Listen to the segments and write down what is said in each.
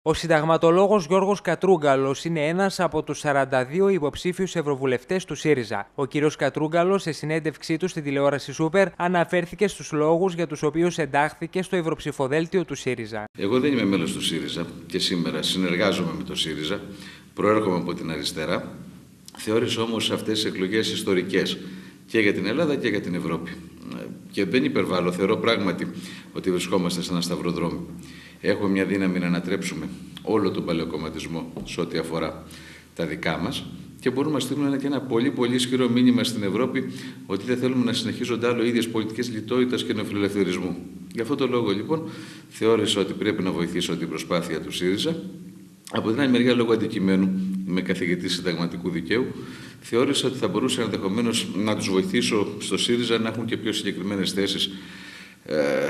Ο συνταγματολόγος Γιώργος Κατρούγκαλος είναι ένας από τους 42 υποψήφιους ευρωβουλευτές του ΣΥΡΙΖΑ. Ο κύριος Κατρούγκαλος, σε συνέντευξή του στη τηλεόραση Σούπερ, αναφέρθηκε στους λόγους για τους οποίους εντάχθηκε στο ευρωψηφοδέλτιο του ΣΥΡΙΖΑ. Εγώ δεν είμαι μέλος του ΣΥΡΙΖΑ και σήμερα συνεργάζομαι με το ΣΥΡΙΖΑ, προέρχομαι από την αριστερά. Θεώρησα όμως αυτές τις εκλογές ιστορικές και για την Ελλάδα και για την Ευρώπη. Και δεν υπερβάλλω, θεωρώ πράγματι ότι βρισκόμαστε σε ένα σταυροδρόμι. Έχουμε μια δύναμη να ανατρέψουμε όλο τον παλαιοκομματισμό σε ό,τι αφορά τα δικά μας και μπορούμε να στείλουμε και ένα πολύ ισχυρό μήνυμα στην Ευρώπη ότι δεν θέλουμε να συνεχίζονται άλλο οι ίδιες πολιτικές λιτότητας και νεοφιλελευθερισμού. Γι' αυτό το λόγο λοιπόν θεώρησα ότι πρέπει να βοηθήσω την προσπάθεια του ΣΥΡΙΖΑ. Από την άλλη μεριά, λόγω αντικειμένου, είμαι καθηγητής συνταγματικού δικαίου, θεώρησα ότι θα μπορούσα ενδεχομένως να τους βοηθήσω στο ΣΥΡΙΖΑ να έχουν και πιο συγκεκριμένες θέσεις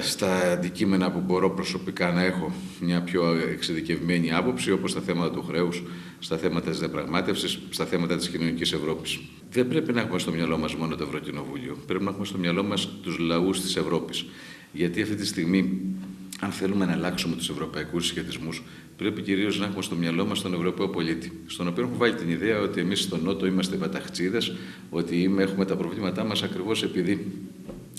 στα αντικείμενα που μπορώ προσωπικά να έχω μια πιο εξειδικευμένη άποψη, όπως στα θέματα του χρέους, στα θέματα της διαπραγμάτευσης, στα θέματα της κοινωνικής Ευρώπης. Δεν πρέπει να έχουμε στο μυαλό μας μόνο το Ευρωκοινοβούλιο. Πρέπει να έχουμε στο μυαλό μας τους λαούς της Ευρώπης. Γιατί αυτή τη στιγμή, αν θέλουμε να αλλάξουμε τους ευρωπαϊκούς συσχετισμούς, πρέπει κυρίως να έχουμε στο μυαλό μας τον Ευρωπαίο πολίτη, στον οποίο έχουμε βάλει την ιδέα ότι εμείς στον Νότο είμαστε βαταχτσίδες, ότι έχουμε τα προβλήματά μας ακριβώς επειδή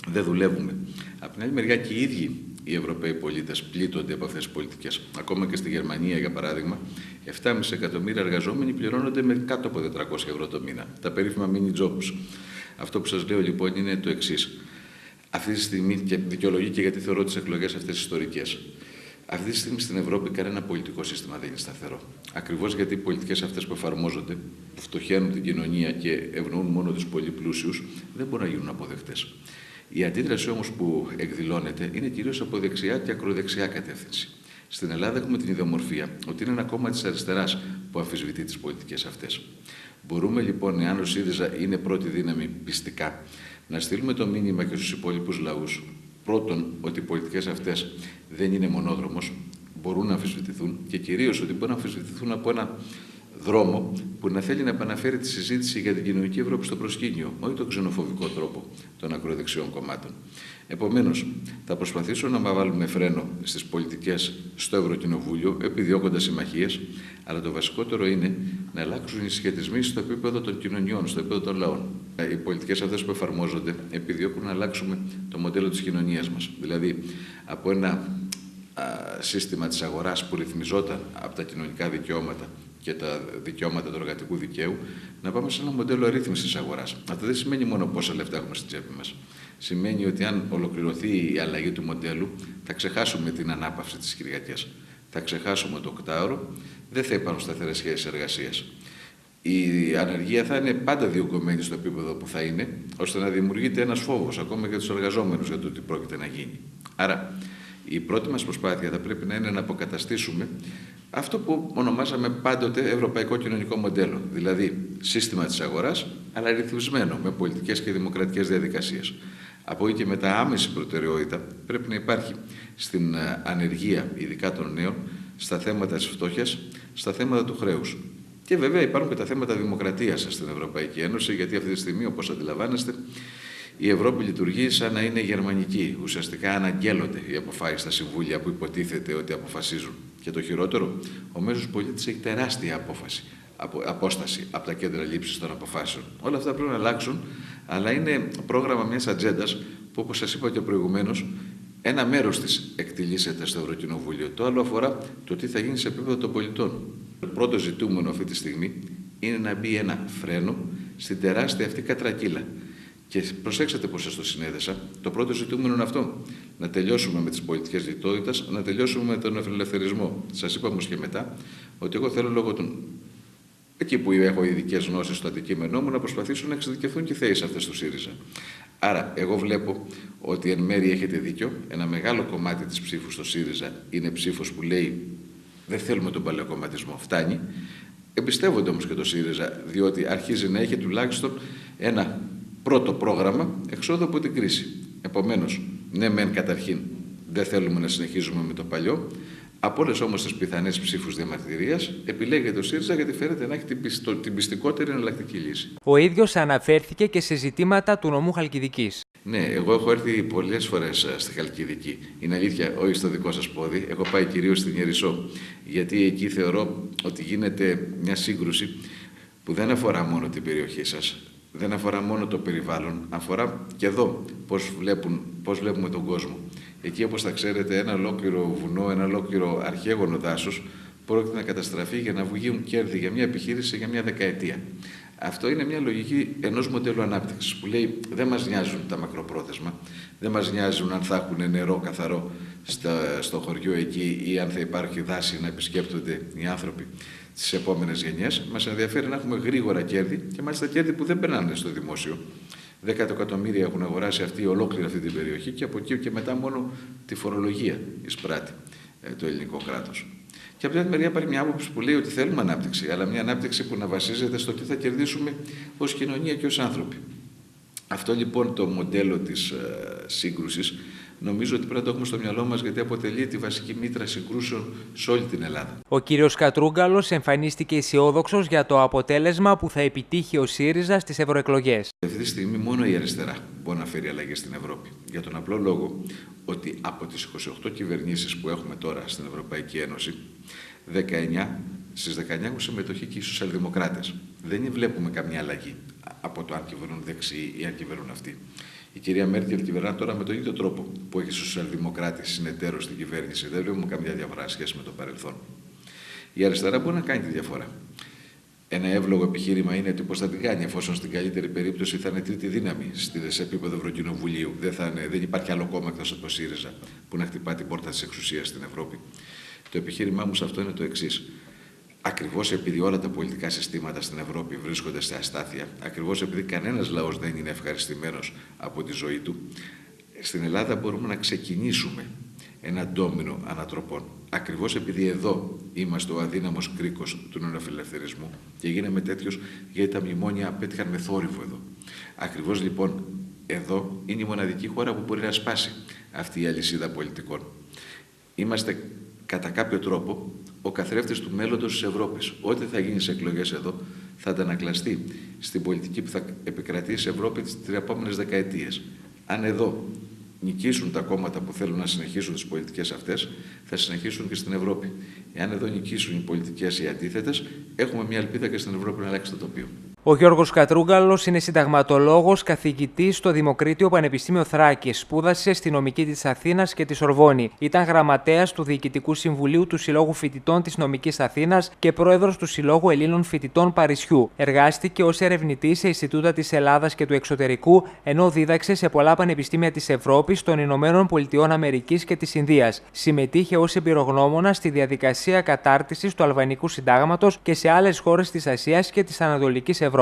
δεν δουλεύουμε. Από την άλλη μεριά και οι ίδιοι οι Ευρωπαίοι πολίτες πλήττονται από αυτές τις πολιτικές. Ακόμα και στη Γερμανία, για παράδειγμα, 7,5 εκατομμύρια εργαζόμενοι πληρώνονται με κάτω από 400 ευρώ το μήνα. Τα περίφημα mini jobs. Αυτό που σας λέω λοιπόν είναι το εξής. Αυτή τη στιγμή, και δικαιολογεί και γιατί θεωρώ τις εκλογές αυτές ιστορικές. Αυτή τη στιγμή στην Ευρώπη κανένα πολιτικό σύστημα δεν είναι σταθερό. Ακριβώς γιατί οι πολιτικές αυτές που εφαρμόζονται, που φτωχαίνουν την κοινωνία και ευνοούν μόνο τους πολύ πλούσιους, δεν μπορούν να γίνουν αποδεκτές. Η αντίδραση όμως που εκδηλώνεται είναι κυρίως από δεξιά και ακροδεξιά κατεύθυνση. Στην Ελλάδα έχουμε την ιδιομορφία ότι είναι ένα κόμμα της αριστεράς που αμφισβητεί τις πολιτικές αυτές. Μπορούμε λοιπόν, εάν ο ΣΥΡΙΖΑ είναι πρώτη δύναμη πιστικά, να στείλουμε το μήνυμα και στους υπόλοιπους λαούς. Πρώτον, ότι οι πολιτικές αυτές δεν είναι μονόδρομος, μπορούν να αμφισβητηθούν και κυρίως ότι μπορούν να αμφισβητηθούν από ένα δρόμο που να θέλει να επαναφέρει τη συζήτηση για την κοινωνική Ευρώπη στο προσκήνιο, όχι τον ξενοφοβικό τρόπο των ακροδεξιών κομμάτων. Επομένως, θα προσπαθήσω να βάλουμε φρένο στις πολιτικές στο Ευρωκοινοβούλιο, επιδιώκοντας συμμαχίες, αλλά το βασικότερο είναι να αλλάξουν οι συσχετισμοί στο επίπεδο των κοινωνιών, στο επίπεδο των λαών. Οι πολιτικές αυτές που εφαρμόζονται επιδιώκουν να αλλάξουμε το μοντέλο της κοινωνίας μας. Δηλαδή, από ένα σύστημα της αγοράς που ρυθμιζόταν από τα κοινωνικά δικαιώματα και τα δικαιώματα του εργατικού δικαίου, να πάμε σε ένα μοντέλο αρρύθμισης αγοράς. Αυτό δεν σημαίνει μόνο πόσα λεφτά έχουμε στην τσέπη μας. Σημαίνει ότι αν ολοκληρωθεί η αλλαγή του μοντέλου, θα ξεχάσουμε την ανάπαυση της Κυριακής. Θα ξεχάσουμε το οκτάωρο, δεν θα υπάρχουν σταθερές σχέσεις εργασίας. Η ανεργία θα είναι πάντα διωγγωμένη στο επίπεδο που θα είναι, ώστε να δημιουργείται ένας φόβος, ακόμα για τους εργαζόμενους, για το τι πρόκειται να γίνει. Άρα, η πρώτη μας προσπάθεια θα πρέπει να είναι να αποκαταστήσουμε αυτό που ονομάζαμε πάντοτε ευρωπαϊκό κοινωνικό μοντέλο, δηλαδή σύστημα της αγοράς, αλλά ρυθμισμένο με πολιτικές και δημοκρατικές διαδικασίες. Από εκεί και μετά άμεση προτεραιότητα πρέπει να υπάρχει στην ανεργία, ειδικά των νέων, στα θέματα της φτώχειας, στα θέματα του χρέους. Και βέβαια υπάρχουν και τα θέματα δημοκρατίας στην Ευρωπαϊκή Ένωση, γιατί αυτή τη στιγμή, όπως αντιλαμβάνεστε, η Ευρώπη λειτουργεί σαν να είναι γερμανική. Ουσιαστικά αναγγέλλονται οι αποφάσεις στα συμβούλια που υποτίθεται ότι αποφασίζουν. Και το χειρότερο, ο μέσος πολίτης έχει τεράστια απόσταση από τα κέντρα λήψης των αποφάσεων. Όλα αυτά πρέπει να αλλάξουν, αλλά είναι πρόγραμμα μιας ατζέντας που, όπως σας είπα και προηγουμένως, ένα μέρος της εκτιλήσεται στο Ευρωκοινοβούλιο. Το άλλο αφορά το τι θα γίνει σε επίπεδο των πολιτών. Το πρώτο ζητούμενο αυτή τη στιγμή είναι να μπει ένα φρένο στην τεράστια αυτή κατρακύλα. Και προσέξτε πώς σας το συνέδεσα. Το πρώτο ζητούμενο είναι αυτό. Να τελειώσουμε με τις πολιτικές λιτότητας, να τελειώσουμε με τον ελευθερισμό. Σας είπα όμως και μετά ότι εγώ θέλω λόγω των. Εκεί που έχω ειδικές γνώσεις στο αντικείμενό μου, να προσπαθήσω να εξειδικευθούν και οι θέσεις αυτές του ΣΥΡΙΖΑ. Άρα, εγώ βλέπω ότι εν μέρει έχετε δίκιο. Ένα μεγάλο κομμάτι της ψήφου στο ΣΥΡΙΖΑ είναι ψήφος που λέει δεν θέλουμε τον παλαιοκομματισμό. Φτάνει. Εμπιστεύονται όμως και το ΣΥΡΙΖΑ, διότι αρχίζει να έχει τουλάχιστον ένα πρώτο πρόγραμμα εξόδου από την κρίση. Επομένως, ναι, μεν καταρχήν δεν θέλουμε να συνεχίζουμε με το παλιό. Από όλες όμως τις πιθανές ψήφους διαμαρτυρίας, επιλέγεται ο ΣΥΡΙΖΑ γιατί φαίνεται να έχει την πιστικότερη εναλλακτική λύση. Ο ίδιος αναφέρθηκε και σε ζητήματα του νομού Χαλκιδικής. Ναι, εγώ έχω έρθει πολλές φορές στη Χαλκιδική. Είναι αλήθεια, όχι στο δικό σας πόδι. Έχω πάει κυρίως στην Ιερισσό. Γιατί εκεί θεωρώ ότι γίνεται μια σύγκρουση που δεν αφορά μόνο την περιοχή σας, δεν αφορά μόνο το περιβάλλον, αφορά και εδώ πώς βλέπουμε τον κόσμο. Εκεί, όπως θα ξέρετε, ένα ολόκληρο βουνό, ένα ολόκληρο αρχαίγωνο δάσος πρόκειται να καταστραφεί για να βγουν κέρδη για μια επιχείρηση για μια δεκαετία. Αυτό είναι μια λογική ενός μοντέλου ανάπτυξης που λέει δεν μας νοιάζουν τα μακροπρόθεσμα, δεν μας νοιάζουν αν θα έχουν νερό καθαρό στο χωριό εκεί ή αν θα υπάρχει δάση να επισκέπτονται οι άνθρωποι στις επόμενες γενιές. Μας ενδιαφέρει να έχουμε γρήγορα κέρδη και μάλιστα κέρδη που δεν περνάνε στο δημόσιο. 10 εκατομμύρια έχουν αγοράσει ολόκληρη αυτή την περιοχή και από εκεί και μετά μόνο τη φορολογία εισπράττει το ελληνικό κράτος. Και από την άλλη μεριά υπάρχει μια άποψη που λέει ότι θέλουμε ανάπτυξη, αλλά μια ανάπτυξη που να βασίζεται στο τι θα κερδίσουμε ως κοινωνία και ως άνθρωποι. Αυτό λοιπόν το μοντέλο της σύγκρουσης νομίζω ότι πρέπει να το έχουμε στο μυαλό μας, γιατί αποτελεί τη βασική μήτρα συγκρούσεων σε όλη την Ελλάδα. Ο κύριος Κατρούγκαλος εμφανίστηκε αισιόδοξος για το αποτέλεσμα που θα επιτύχει ο ΣΥΡΙΖΑ στις ευρωεκλογές. Αυτή τη στιγμή μόνο η αριστερά μπορεί να φέρει αλλαγές στην Ευρώπη. Για τον απλό λόγο ότι από τις 28 κυβερνήσεις που έχουμε τώρα στην Ευρωπαϊκή Ένωση, στις 19 έχουν συμμετοχή και οι σοσιαλδημοκράτες. Δεν βλέπουμε καμία αλλαγή από το αν κυβερνούν δεξιοί ή αν κυβερνούν αυτοί. Η κυρία Μέρκελ κυβερνά τώρα με τον ίδιο τρόπο που έχει σοσιαλδημοκράτη συνεταίρος στην κυβέρνηση. Δεν βλέπουμε καμία διαφορά σχέση με το παρελθόν. Η αριστερά μπορεί να κάνει τη διαφορά. Ένα εύλογο επιχείρημα είναι ότι πώς θα την κάνει, εφόσον στην καλύτερη περίπτωση θα είναι τρίτη δύναμη σε επίπεδο Ευρωκοινοβουλίου. Δεν υπάρχει άλλο κόμμα εκτός από το ΣΥΡΙΖΑ που να χτυπά την πόρτα της εξουσίας στην Ευρώπη. Το επιχείρημά μου σε αυτό είναι το εξής. Ακριβώς επειδή όλα τα πολιτικά συστήματα στην Ευρώπη βρίσκονται σε αστάθεια, ακριβώς επειδή κανένας λαός δεν είναι ευχαριστημένος από τη ζωή του, στην Ελλάδα μπορούμε να ξεκινήσουμε ένα ντόμινο ανατροπών. Ακριβώς επειδή εδώ είμαστε ο αδύναμος κρίκος του νεοφιλελευθερισμού και γίναμε τέτοιος γιατί τα μνημόνια απέτυχαν με θόρυβο εδώ. Ακριβώς λοιπόν εδώ είναι η μοναδική χώρα που μπορεί να σπάσει αυτή η αλυσίδα πολιτικών. Είμαστε κατά κάποιο τρόπο ο καθρέφτης του μέλλοντος της Ευρώπης. Ό,τι θα γίνει σε εκλογές εδώ θα αντανακλαστεί στην πολιτική που θα επικρατεί σε Ευρώπη τις επόμενες δεκαετίες. Αν εδώ νικήσουν τα κόμματα που θέλουν να συνεχίσουν τις πολιτικές αυτές, θα συνεχίσουν και στην Ευρώπη. Εάν εδώ νικήσουν οι πολιτικές οι αντίθετες, έχουμε μια ελπίδα και στην Ευρώπη να αλλάξει το τοπίο. Ο Γιώργος Κατρούγκαλος είναι συνταγματολόγος, καθηγητής στο Δημοκρίτιο Πανεπιστήμιο Θράκης. Σπούδασε στη Νομική της Αθήνας και τη Σορβόνη. Ήταν γραμματέας του Διοικητικού Συμβουλίου του Συλλόγου Φοιτητών της Νομικής Αθήνας και πρόεδρος του Συλλόγου Ελλήνων Φοιτητών Παρισιού. Εργάστηκε ως ερευνητής σε Ινστιτούτα της Ελλάδας και του Εξωτερικού, ενώ δίδαξε σε πολλά πανεπιστήμια της Ευρώπης, των Ηνωμένων Πολιτειών Αμερικής και της Ινδίας. Συμμετείχε ως εμπειρογνώμονα στη διαδικασία κατάρτισης του Αλβανικού Συντάγματος και σε άλλες χώρες της Ασίας και της Ανατολικής Ευρώπης.